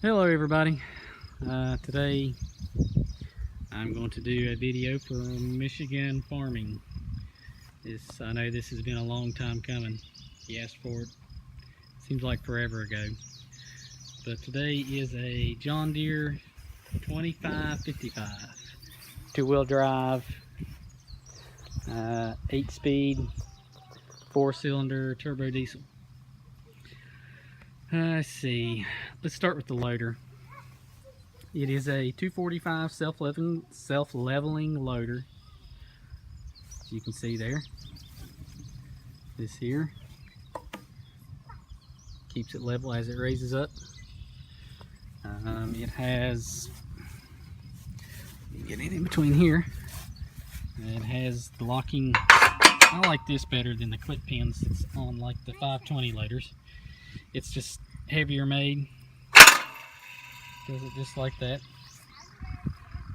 Hello everybody. Today I'm going to do a video for Michigan farming. I know this has been a long time coming. You asked for it. Seems like forever ago. But today is a John Deere 2555 two-wheel drive 8-speed 4-cylinder turbo diesel. Let's see. Let's start with the loader. It is a 245 self-leveling loader. As you can see there, this here keeps it level as it raises up. It has, get it in between here. It has the locking. I like this better than the clip pins that's on like the 520 loaders. It's just heavier made. Does it just like that.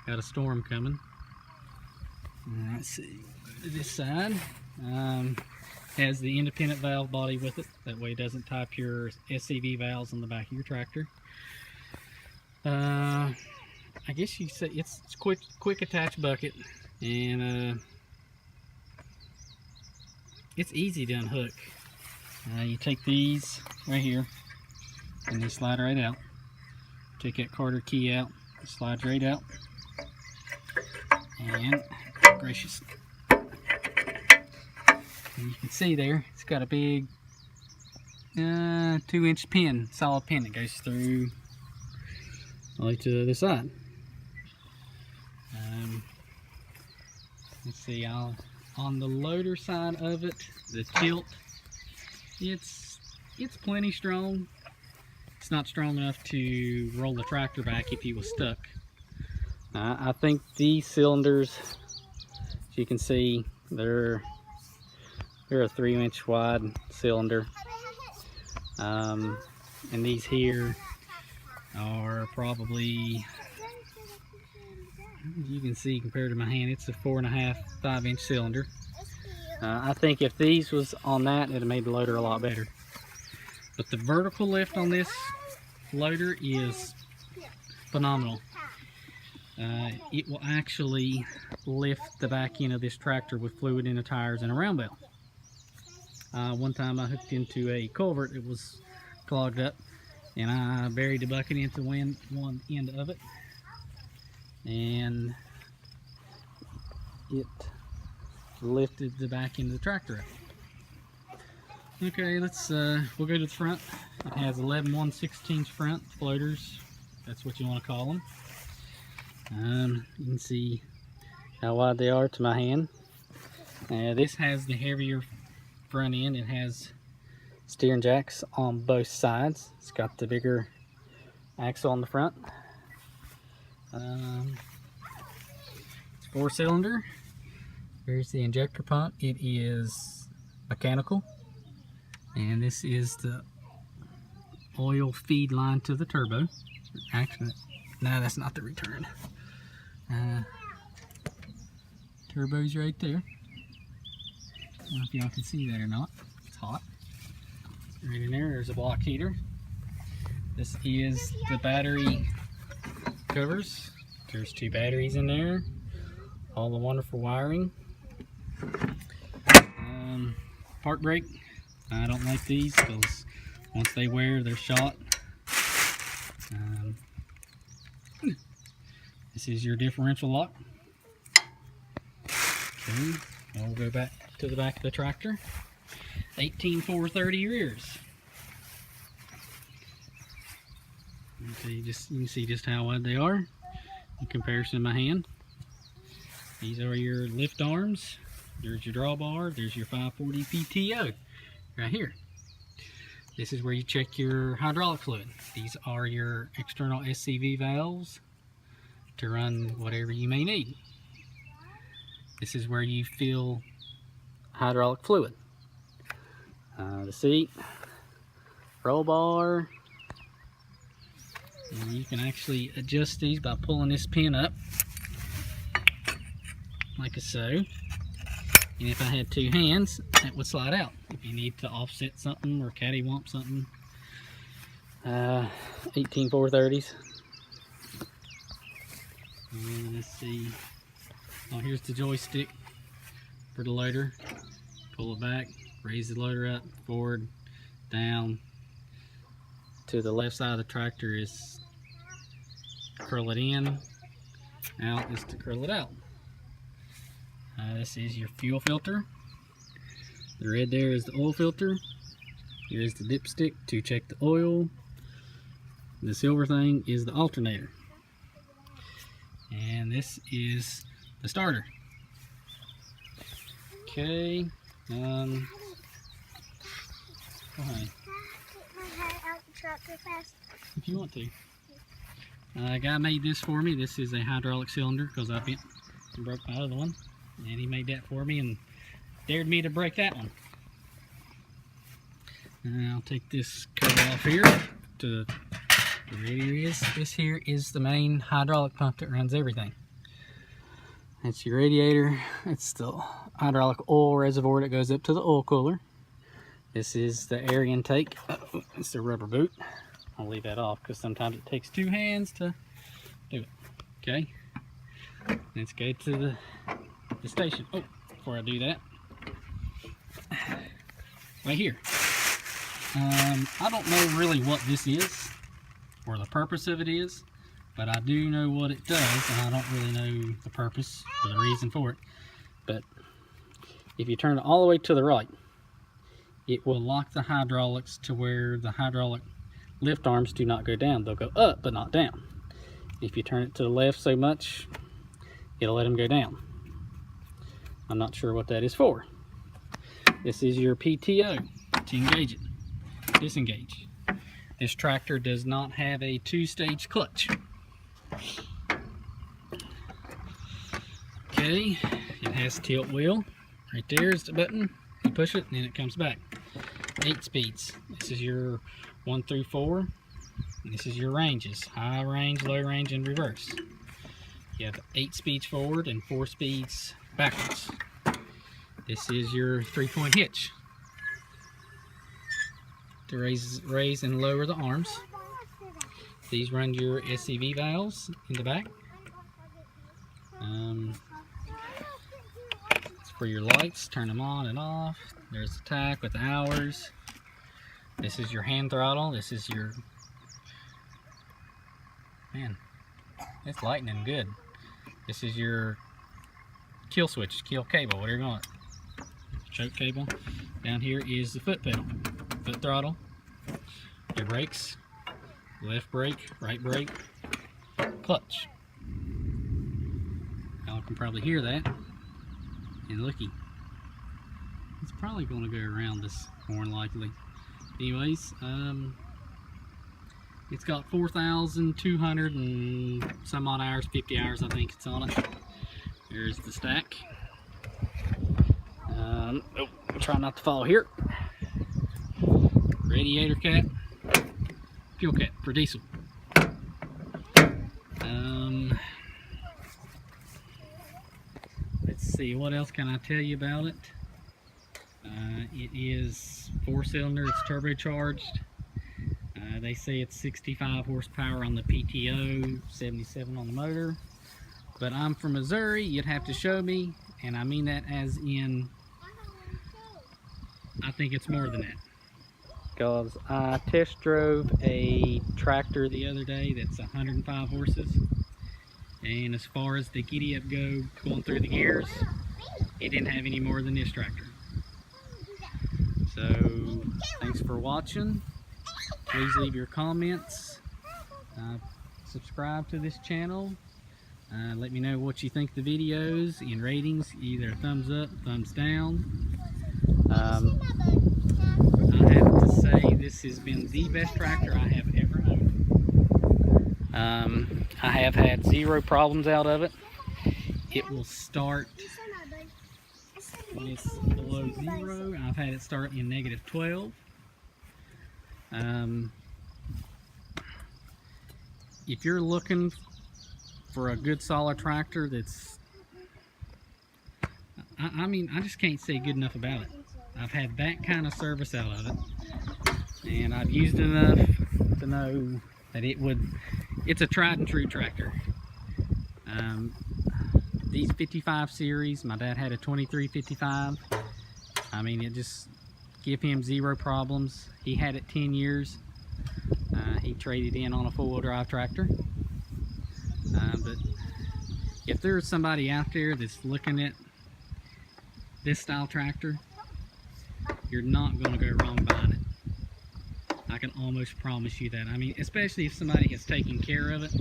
Got a storm coming. Let's see. This side has the independent valve body with it. That way it doesn't type your SCV valves on the back of your tractor. I guess you say it's quick attach bucket, and it's easy to unhook. You take these right here and they slide right out. Take that Carter key out, it slides right out, and gracious, and you can see there it's got a big 2-inch pin, solid pin that goes through all the way to the other side. Let's see, on the loader side of it, the tilt, it's plenty strong. It's not strong enough to roll the tractor back if he was stuck. I think these cylinders, as you can see, they're a 3-inch wide cylinder, and these here are probably, as you can see compared to my hand, it's a 4.5, 5-inch cylinder. I think if these was on that, it'd have made the loader a lot better. But the vertical lift on this loader is phenomenal. It will actually lift the back end of this tractor with fluid in the tires and a round bell. One time I hooked into a culvert, it was clogged up, and I buried the bucket into one end of it, and it lifted the back end of the tractor up. Okay, we'll go to the front. It has 11 1/16 front floaters. That's what you want to call them. You can see how wide they are to my hand. This has the heavier front end. It has steering jacks on both sides. It's got the bigger axle on the front. It's 4-cylinder. Here's the injector pump. It is mechanical. And this is the oil feed line to the turbo. Actually, no, that's not the return. Turbo's right there. I don't know if y'all can see that or not. It's hot. Right in there, there's a block heater. This is the battery covers. There's 2 batteries in there. All the wonderful wiring. Park brake. I don't like these because once they wear, they're shot. This is your differential lock. Okay, now we'll go back to the back of the tractor. 18/430 rears. Okay, you can see just how wide they are in comparison to my hand. These are your lift arms. There's your drawbar. There's your 540 PTO. Right here. This is where you check your hydraulic fluid. These are your external SCV valves to run whatever you may need. This is where you fill hydraulic fluid. The seat, roll bar, and you can actually adjust these by pulling this pin up like so. And if I had 2 hands, that would slide out if you need to offset something or cattywomp something. 18 430s. And let's see. Oh, here's the joystick for the loader. Pull it back, raise the loader up, forward, down. To the left side of the tractor is curl it in, out is to curl it out. This is your fuel filter. The red there is the oil filter. Here is the dipstick to check the oil. The silver thing is the alternator. And this is the starter. Okay. Go ahead. If you want to. A guy made this for me. This is a hydraulic cylinder because I bent and broke my other one. And he made that for me and dared me to break that one. And I'll take this cover off here to the radiator is. This here is the main hydraulic pump that runs everything. That's your radiator. It's the hydraulic oil reservoir that goes up to the oil cooler. This is the air intake. It's the rubber boot. I'll leave that off because sometimes it takes two hands to do it. Okay. Let's go to the station. Oh, before I do that, right here. I don't know really what this is or the purpose of it is, but I do know what it does, and I don't really know the purpose or the reason for it. But if you turn it all the way to the right, it will lock the hydraulics to where the hydraulic lift arms do not go down. They'll go up, but not down. If you turn it to the left so much, it'll let them go down. I'm not sure what that is for. This is your PTO to engage it. Disengage. This tractor does not have a two-stage clutch. Okay, it has tilt wheel. Right there is the button. You push it and then it comes back. 8 speeds. This is your 1 through 4. And this is your ranges. High range, low range, and reverse. You have 8 speeds forward and 4 speeds backwards. This is your 3-point hitch to raise and lower the arms. These run your SCV valves in the back. It's for your lights, turn them on and off. There's the tack with the hours. This is your hand throttle. This is your, man, it's lightning good. This is your kill switch, kill cable, whatever you want. Choke cable. Down here is the foot pedal, foot throttle, your brakes, left brake, right brake, clutch. Y'all can probably hear that. And looky, it's probably going to go around this more than likely. Anyways, it's got 4,200 and some odd hours, 50 hours I think it's on it. There's the stack. Oh, try not to fall here. Radiator cap, fuel cap for diesel. Let's see, what else can I tell you about it? It is 4-cylinder, it's turbocharged. They say it's 65 horsepower on the PTO, 77 on the motor. But I'm from Missouri, you'd have to show me, and I mean that as in, I think it's more than that. Because I test drove a tractor the other day that's 105 horses. And as far as the giddy up going through the gears, it didn't have any more than this tractor. So, thanks for watching. Please leave your comments. Subscribe to this channel. Let me know what you think of the videos in ratings, either thumbs up, thumbs down. I have to say this has been the best tractor I have ever owned. I have had 0 problems out of it. It will start when it's below 0. I've had it start in -12. If you're looking for a good solid tractor that's, I mean, I just can't say good enough about it. I've had that kind of service out of it, and I've used it enough to know that it's a tried and true tractor. These 55 series, my dad had a 2355. I mean, it just give him zero problems. He had it 10 years. He traded in on a four-wheel drive tractor. But if there's somebody out there that's looking at this style tractor, you're not going to go wrong buying it. I can almost promise you that. I mean, especially if somebody has taken care of it,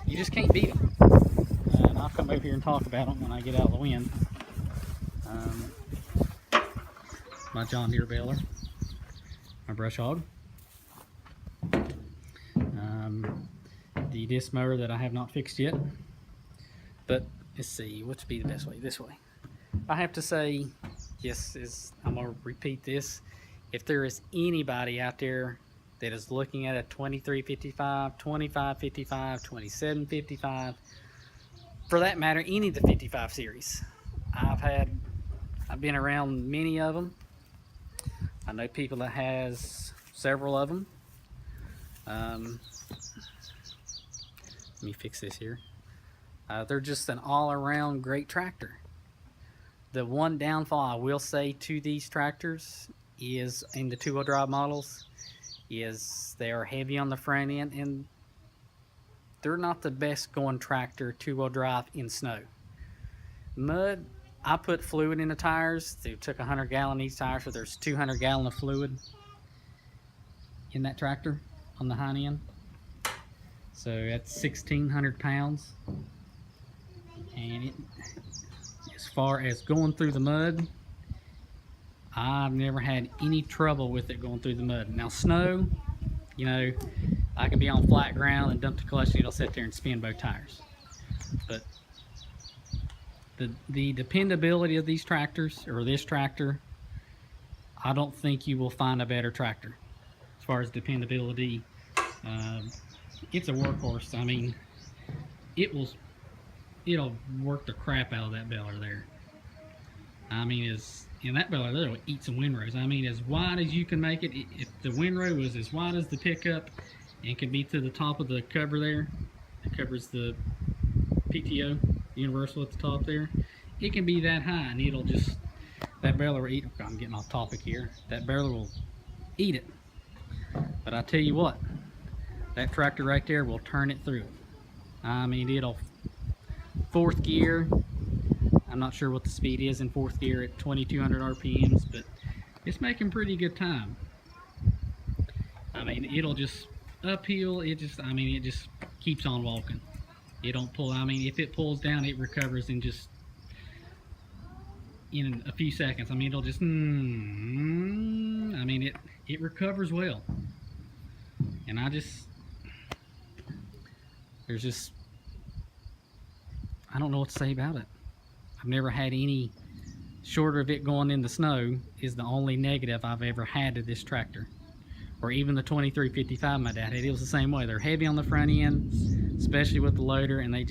you just can't beat them. And I'll come over here and talk about them when I get out of the wind. My John Deere baler, my brush hog, the disc mower that I have not fixed yet. But let's see, which would be the best way? This way. I have to say, yes, I'm going to repeat this. If there is anybody out there that is looking at a 2355, 2555, 2755, for that matter, any of the 55 series, I've been around many of them. I know people that has several of them. Let me fix this here. They're just an all-around great tractor. The one downfall I will say to these tractors is, in the two-wheel drive models, is they are heavy on the front end, and they're not the best going tractor two-wheel drive in snow. Mud, I put fluid in the tires. They took 100 gallon each tire, so there's 200 gallon of fluid in that tractor on the hind end. So that's 1,600 pounds. And as far as going through the mud, I've never had any trouble with it going through the mud. Now snow, you know, I can be on flat ground and dump the clutch and it'll sit there and spin both tires. But the dependability of these tractors, or this tractor, I don't think you will find a better tractor. As far as dependability, it's a workhorse. I mean, it'll work the crap out of that baler there. I mean, that baler there will eat some windrows. I mean, as wide as you can make it. If the windrow was as wide as the pickup and can be to the top of the cover there, it covers the PTO universal at the top there, it can be that high, and it'll just, that baler will eat. I'm getting off topic here. That baler will eat it. But I tell you what, that tractor right there will turn it through. I mean, it'll, fourth gear, I'm not sure what the speed is in fourth gear at 2200 RPMs, but it's making pretty good time. I mean, it'll just uphill, it just keeps on walking. It don't pull. I mean, if it pulls down, it recovers in just in a few seconds. I mean, it'll just I mean, it recovers well. And there's just, I don't know what to say about it. I've never had any, short of it going in the snow is the only negative I've ever had to this tractor. Or even the 2355 my dad had, it was the same way. They're heavy on the front end, especially with the loader, and they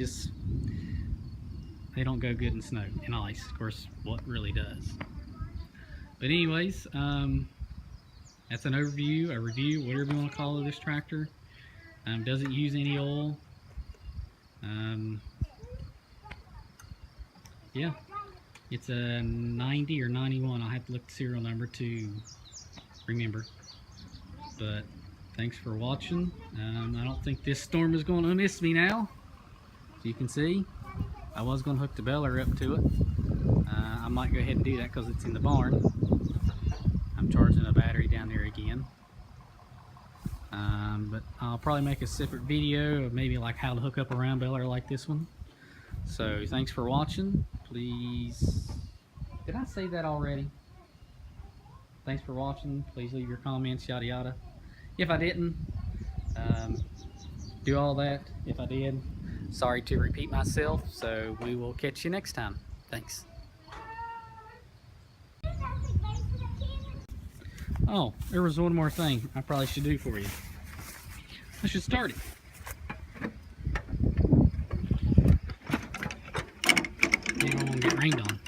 don't go good in snow and ice. Of course, what really does. But anyways, that's an overview, a review, whatever you want to call it, this tractor. Doesn't use any oil. Yeah, it's a 90 or 91. I'll have to look the serial number to remember. But thanks for watching. I don't think this storm is going to miss me now. As you can see, I was going to hook the baler up to it. I might go ahead and do that because it's in the barn. I'm charging a battery down there again. But I'll probably make a separate video of maybe like how to hook up a round baler like this one. So thanks for watching. Please, did I say that already? Thanks for watching. Please leave your comments, yada yada. If I didn't, do all that. If I did, sorry to repeat myself. So we will catch you next time. Thanks. Oh, there was one more thing I probably should do for you. I should start it. You don't want to get rained on.